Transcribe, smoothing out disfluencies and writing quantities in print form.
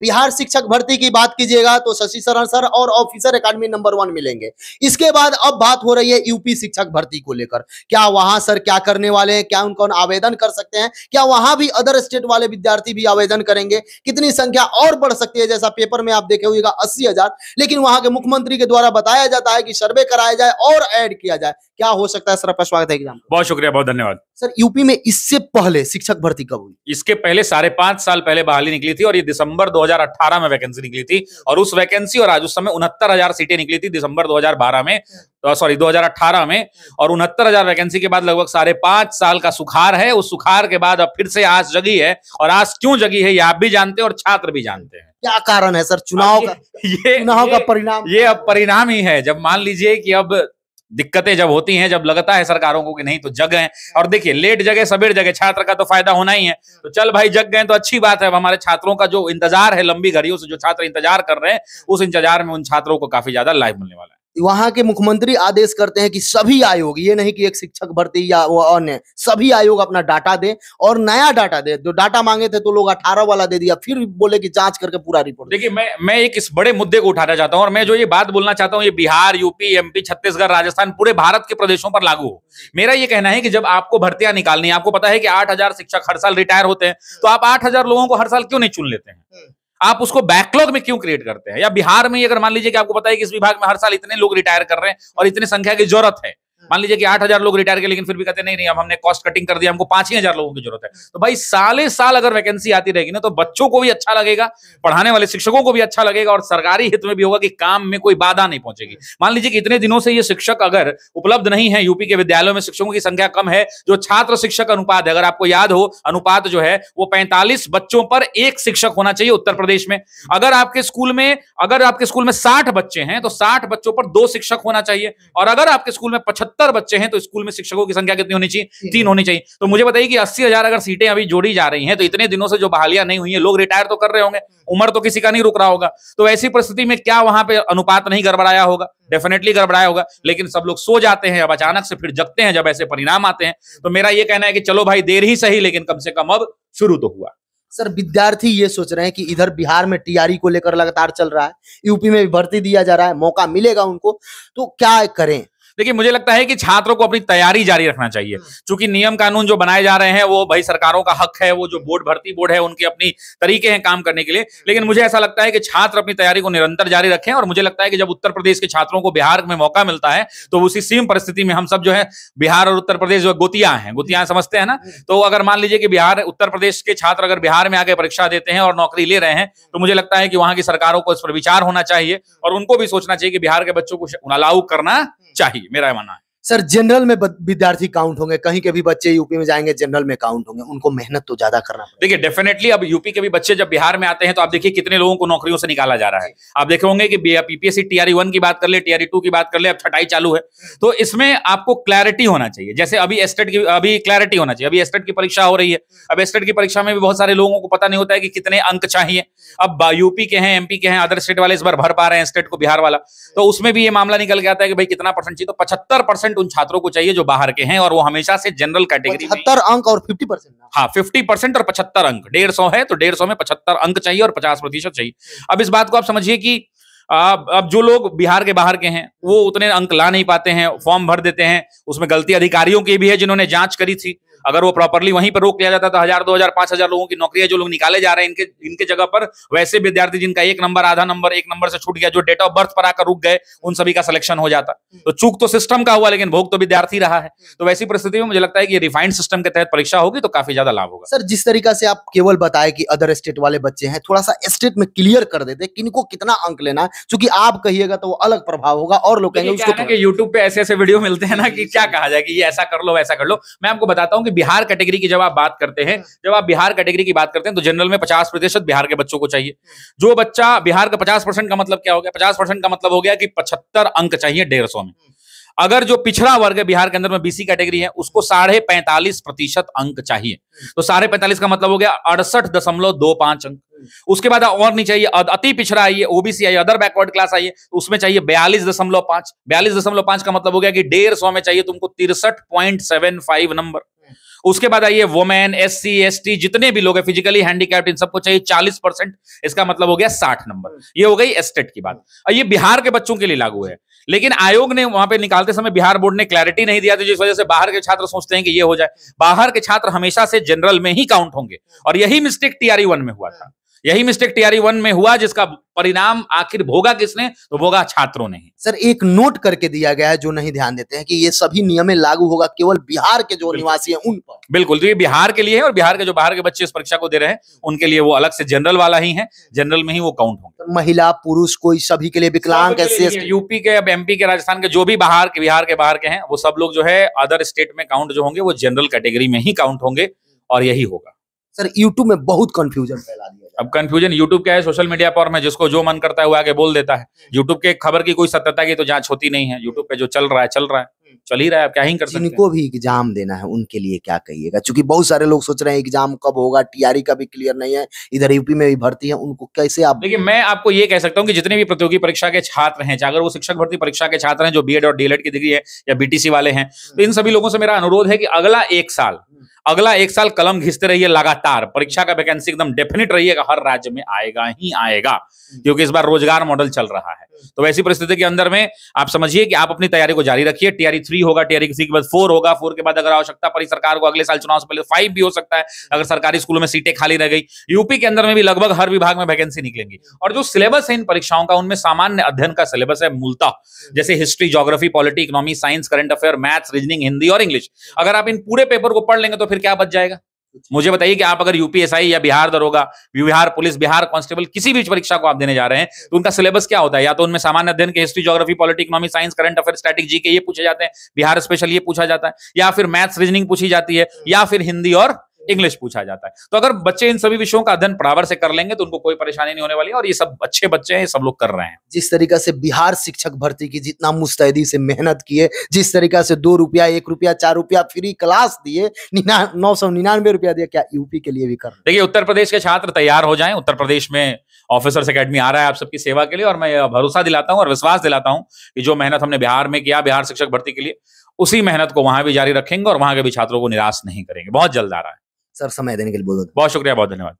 बिहार शिक्षक भर्ती की बात कीजिएगा तो शशि शरण सर और ऑफिसर एकेडमी नंबर 1 मिलेंगे। इसके बाद अब बात हो रही है यूपी शिक्षक भर्ती को लेकर। क्या वहां सर क्या करने वाले हैं, क्या उनको आवेदन कर सकते हैं, क्या वहां भी अदर स्टेट वाले विद्यार्थी भी आवेदन करेंगे, कितनी संख्या और बढ़ सकती है? जैसा पेपर में आप देखे होगा 80,000, लेकिन वहां के मुख्यमंत्री के द्वारा बताया जाता है कि सर्वे कराया जाए और ऐड किया जाए। क्या हो सकता है सर? आपका स्वागत है एग्जाम। बहुत शुक्रिया, बहुत धन्यवाद। सर यूपी में इससे पहले शिक्षक भर्ती कब हुई? इसके पहले 5.5 साल पहले बहाली निकली थी और ये दिसंबर 2018 में वैकेंसी निकली थी। और उस वैकेंसी और आज उस समय 69,000 सीटें निकली थी दिसंबर 2012 में, सॉरी 2018 में। और 69,000 वैकेंसी के बाद लगभग 5.5 साल का सुखार है। उस सुखार के बाद अब फिर से आस जगी है। और आस क्यों जगी है ये आप भी जानते हैं और छात्र भी जानते हैं। क्या कारण है सर? चुनाव का परिणाम? ये अब परिणाम ही है। जब मान लीजिए कि अब दिक्कतें जब होती हैं, जब लगता है सरकारों को कि नहीं तो जग हैं। और देखिए, लेट जगह सबेर जगह, छात्र का तो फायदा होना ही है। तो चल भाई जग गए तो अच्छी बात है। अब हमारे छात्रों का जो इंतजार है लंबी घड़ियों से, जो छात्र इंतजार कर रहे हैं, उस इंतजार में उन छात्रों को काफी ज्यादा लाभ मिलने वाला है। वहां के मुख्यमंत्री आदेश करते हैं कि सभी आयोग, ये नहीं कि एक शिक्षक भर्ती या वो अन्य, सभी आयोग अपना डाटा दे और नया डाटा दे। जो डाटा मांगे थे तो लोग 18 वाला दे दिया, फिर बोले कि जांच करके पूरा रिपोर्ट। देखिए, मैं एक इस बड़े मुद्दे को उठाना चाहता हूं और मैं जो ये बात बोलना चाहता हूं, ये बिहार, यूपी, एमपी, छत्तीसगढ़, राजस्थान, पूरे भारत के प्रदेशों पर लागू हो। मेरा ये कहना है कि जब आपको भर्तियां निकालनी है, आपको पता है कि 8,000 शिक्षक हर साल रिटायर होते हैं, तो आप 8,000 लोगों को हर साल क्यों नहीं चुन लेते हैं? आप उसको बैकलॉग में क्यों क्रिएट करते हैं? या बिहार में अगर मान लीजिए कि आपको पता है कि इस विभाग में हर साल इतने लोग रिटायर कर रहे हैं और इतनी संख्या की जरूरत है, मान लीजिए कि 8,000 लोग रिटायर के, लेकिन फिर भी कहते नहीं अब हमने कॉस्ट कटिंग कर दिया, हमको 5,000 लोगों की जरूरत है। तो भाई साले साल अगर वैकेंसी आती रहेगी ना, तो बच्चों को भी अच्छा लगेगा, पढ़ाने वाले शिक्षकों को भी अच्छा लगेगा और सरकारी हित में भी होगा कि काम में कोई बाधा नहीं पहुंचेगी। मान लीजिए कि इतने दिनों से ये शिक्षक अगर उपलब्ध नहीं है, यूपी के विद्यालयों में शिक्षकों की संख्या कम है, जो छात्र शिक्षक अनुपात है, अगर आपको याद हो, अनुपात जो है वो 45 बच्चों पर 1 शिक्षक होना चाहिए उत्तर प्रदेश में। अगर आपके स्कूल में 60 बच्चे हैं तो 60 बच्चों पर 2 शिक्षक होना चाहिए। और अगर आपके स्कूल में 75 बच्चे हैं तो स्कूल में शिक्षकों की संख्या कितनी होनी चाहिए? 3 होनी चाहिए। तो मुझे बताइए कि 80,000 अगर सीटें अभी जोड़ी जा रही हैं, तो इतने दिनों से जो बहालियां नहीं हुई हैं, लोग रिटायर तो कर रहे होंगे, उम्र तो किसी का नहीं रुक रहा होगा। तो ऐसी परिस्थिति में क्या वहां पे अनुपात नहीं गड़बड़ाया होगा? डेफिनेटली गड़बड़ाया होगा। लेकिन सब लोग सो जाते हैं, अब अचानक से फिर जगते हैं जब ऐसे परिणाम आते हैं। तो मेरा यह कहना है कि चलो भाई देर ही सही, लेकिन कम से कम अब शुरू तो हुआ। सर विद्यार्थी ये सोच रहे हैं कि इधर बिहार में टीआरई को लेकर लगातार चल रहा है, यूपी में भी भर्ती दिया जा रहा है, मौका मिलेगा उनको, तो क्या करें? देखिए, मुझे लगता है कि छात्रों को अपनी तैयारी जारी रखना चाहिए। चूंकि नियम कानून जो बनाए जा रहे हैं वो भाई सरकारों का हक है, वो जो भर्ती बोर्ड है उनके अपनी तरीके हैं काम करने के लिए। लेकिन मुझे ऐसा लगता है कि छात्र अपनी तैयारी को निरंतर जारी रखें। और मुझे लगता है कि जब उत्तर प्रदेश के छात्रों को बिहार में मौका मिलता है, तो उसी सेम परिस्थिति में हम सब जो है बिहार और उत्तर प्रदेश जो गोतियां समझते हैं ना, तो अगर मान लीजिए कि बिहार, उत्तर प्रदेश के छात्र अगर बिहार में आके परीक्षा देते हैं और नौकरी ले रहे हैं, तो मुझे लगता है कि वहां की सरकारों को इस पर विचार होना चाहिए और उनको भी सोचना चाहिए कि बिहार के बच्चों को अलाउ करना चाहिए। मेरा मानना है। सर जनरल में विद्यार्थी काउंट होंगे, कहीं के भी बच्चे यूपी में जाएंगे जनरल में काउंट होंगे, उनको मेहनत तो ज्यादा करना पड़ेगा। देखिए, डेफिनेटली अब यूपी के भी बच्चे जब बिहार में आते हैं तो आप देखिए कितने लोगों को नौकरियों से निकाला जा रहा है। आप देखे होंगे कि पीपीएससी टीआरई 1 की बात कर ले, टीआरई 2 की बात कर ले, अब छटाई चालू है। तो इसमें आपको क्लैरिटी होना चाहिए। जैसे अभी एस्टेट की अभी क्लैरिटी होना चाहिए। अभी एस्टेट की परीक्षा हो रही है। अब एस्टेट की परीक्षा में भी बहुत सारे लोगों को पता नहीं होता है कि कितने अंक चाहिए। अब यूपी के हैं, एमपी के हैं, अदर स्टेट वाले इस बार भर पा रहे हैं स्टेट को बिहार वाला, तो उसमें भी ये मामला निकल के आता है कि भाई कितना परसेंट चाहिए। तो 75% उन छात्रों को चाहिए जो बाहर के हैं और वो हमेशा से जनरल कैटेगरी में 75 अंक और 50%। हाँ, 50% और 75 अंक। 150 है तो 150 में 75 अंक चाहिए और 50% चाहिए। अब इस बात को आप समझिए कि अब जो लोग बिहार के बाहर के हैं वो उतने अंक ला नहीं पाते हैं, फॉर्म भर देते हैं, उसमें गलती अधिकारियों की भी है जिन्होंने जांच करी थी। अगर वो प्रॉपर्ली वहीं पर रोक लिया जाता तो 1,000, 2,000, 5,000 लोगों की नौकरियां जो लोग निकाले जा रहे हैं इनके जगह पर वैसे विद्यार्थी जिनका 1 नंबर, आधा नंबर, 1 नंबर से छूट गया, जो डेट ऑफ बर्थ पर आकर रुक गए, उन सभी का सिलेक्शन हो जाता। तो चूक तो सिस्टम का हुआ, लेकिन भोग तो विद्यार्थी रहा है। तो वैसी परिस्थिति में मुझे लगता है कि रिफाइंड सिस्टम के तहत परीक्षा होगी तो काफी ज्यादा लाभ होगा। सर जिस तरीका से आप केवल बताए कि अदर स्टेट वाले बच्चे हैं, थोड़ा सा स्टेट में क्लियर कर देते किनको कितना अंक लेना है, क्योंकि आप कहिएगा तो वो अलग प्रभाव होगा और लोग कहेंगे उसको। यूट्यूब पे ऐसे वीडियो मिलते हैं ना कि क्या कहा जाए कि ये ऐसा कर लो वैसा कर लो। मैं आपको बताता हूं कि बिहार कैटेगरी जब आप बात करते हैं, तो जनरल में 50% बिहार के बच्चों को चाहिए। जो बच्चा बिहार का 50% का मतलब क्या हो गया? 50% का मतलब हो गया कि 75 अंक चाहिए 150 में। अगर जो पिछड़ा वर्ग है बिहार के अंदर में बीसी कैटेगरी है, उसको 45.5% अंक चाहिए। तो 45.5 का मतलब हो गया 68.25 अंक। उसके बाद और नहीं चाहिए, अति पिछड़ा आइए, ओबीसी आइए, अदर बैकवर्ड क्लास आइए, उसमें चाहिए 42.5। 42.5 का मतलब हो गया कि 150 में चाहिए तुमको 63.75 नंबर। उसके बाद आइए वुमेन, SC ST जितने भी लोग हैं, फिजिकली हैंडीकैप्ड, इन सबको चाहिए 40%। इसका मतलब हो गया 60 नंबर। ये हो गई स्टेट की बात। और ये बिहार के बच्चों के लिए लागू है, लेकिन आयोग ने वहां पे निकालते समय बिहार बोर्ड ने क्लैरिटी नहीं दिया, तो जिस वजह से बाहर के छात्र सोचते हैं कि ये हो जाए। बाहर के छात्र हमेशा से जनरल में ही काउंट होंगे, और यही मिस्टेक TRE 1 में हुआ था। यही मिस्टेक TRE 1 में हुआ, जिसका परिणाम आखिर भोगा किसने? तो भोगा छात्रों ने ही। सर एक नोट करके दिया गया है जो नहीं ध्यान देते हैं कि ये सभी नियमें लागू होगा केवल बिहार के जो निवासी हैं उन पर। बिल्कुल, तो ये बिहार के लिए है, और बिहार के जो बाहर के बच्चे इस परीक्षा को दे रहे हैं उनके लिए वो अलग से जनरल वाला ही है, जनरल में ही वो काउंट होंगे। महिला पुरुष कोई सभी के लिए, विकलांग, SC यूपी के, अब MP के, राजस्थान के, जो भी बाहर के, बिहार के बाहर के हैं, वो सब लोग जो है अदर स्टेट में काउंट जो होंगे वो जनरल कैटेगरी में ही काउंट होंगे, और यही होगा। सर यूट्यूब में बहुत कंफ्यूजन फैला दिया। अब कंफ्यूजन यूट्यूब क्या है, सोशल मीडिया पर में जिसको जो मन करता है वो आगे बोल देता है। यूट्यूब के खबर की कोई सत्यता की तो जांच होती नहीं है। यूट्यूब पे जो चल रहा है चल ही रहा है, आप क्या ही कर सकते हैं। जिनको भी एग्जाम देना है उनके लिए क्या कहिएगा? क्योंकि बहुत सारे लोग सोच रहे हैं एग्जाम कब होगा, TRE का भी क्लियर नहीं है, इधर यूपी में भी भर्ती है, उनको कैसे आप? देखिए, मैं आपको ये कह सकता हूँ कि जितने भी प्रतियोगी परीक्षा के छात्र हैं, चाहे अगर वो शिक्षक भर्ती परीक्षा के छात्र हैं जो BEd और DLED की डिग्री है, या BTC वाले हैं, तो इन सभी लोगों से मेरा अनुरोध है कि अगला एक साल कलम घिसते रहिए लगातार। परीक्षा का वैकेंसी एकदम डेफिनेट रहिएगा, हर राज्य में आएगा ही आएगा, क्योंकि इस बार रोजगार मॉडल चल रहा है। तो वैसी परिस्थिति के अंदर में आप समझिए कि आप अपनी तैयारी को जारी रखिए। TRE 3 होगा, TRE 3 के बाद 4 होगा, 4 के बाद अगर आवश्यकता पड़ी सरकार को अगले साल चुनाव से पहले 5 भी हो सकता है, अगर सरकारी स्कूलों में सीटें खाली रह गई। यूपी के अंदर में भी लगभग हर विभाग में वैकेंसी निकलेंगी। और जो सिलेबस है इन परीक्षाओं का, उनमें सामान्य अध्ययन का सिलेबस है मूलतः, जैसे history, geography, polity, economy, science, current affair, maths, reasoning, Hindi और इंग्लिश। अगर आप इन पूरे पेपर को पढ़ लेंगे तो फिर क्या बच जाएगा? मुझे बताइए कि आप अगर UPSI या बिहार दरोगा, बिहार पुलिस, बिहार कांस्टेबल, किसी भी परीक्षा को आप देने जा रहे हैं तो उनका सिलेबस क्या होता है? या तो उनमें सामान्य अध्ययन के history, geography, polity, economy, science, current affair, static, GK ये पूछे जाते हैं, बिहार स्पेशल ये पूछा जाता है, या फिर मैथ्स, रीजनिंग पूछी जाती है, या फिर हिंदी और इंग्लिश पूछा जाता है। तो अगर बच्चे इन सभी विषयों का अध्ययन बराबर से कर लेंगे तो उनको कोई परेशानी नहीं होने वाली है, और ये सब अच्छे बच्चे हैं, सब लोग कर रहे हैं। जिस तरीका से बिहार शिक्षक भर्ती की जितना मुस्तैदी से मेहनत किए, जिस तरीका से 2 रुपया, 1 रुपया, 4 रुपया फ्री क्लास दिए, 999 रुपया दिया, क्या यूपी के लिए भी कर? देखिए, उत्तर प्रदेश के छात्र तैयार हो जाएं। उत्तर प्रदेश में ऑफिसर्स एकेडमी आ रहा है आप सबकी सेवा के लिए, और मैं भरोसा दिलाता हूं और विश्वास दिलाता हूं कि जो मेहनत हमने बिहार में किया बिहार शिक्षक भर्ती के लिए, उसी मेहनत को वहां भी जारी रखेंगे और वहां के भी छात्रों को निराश नहीं करेंगे। बहुत जल्द आ रहा है। सर समय देने के लिए बहुत शुक्रिया, बहुत धन्यवाद।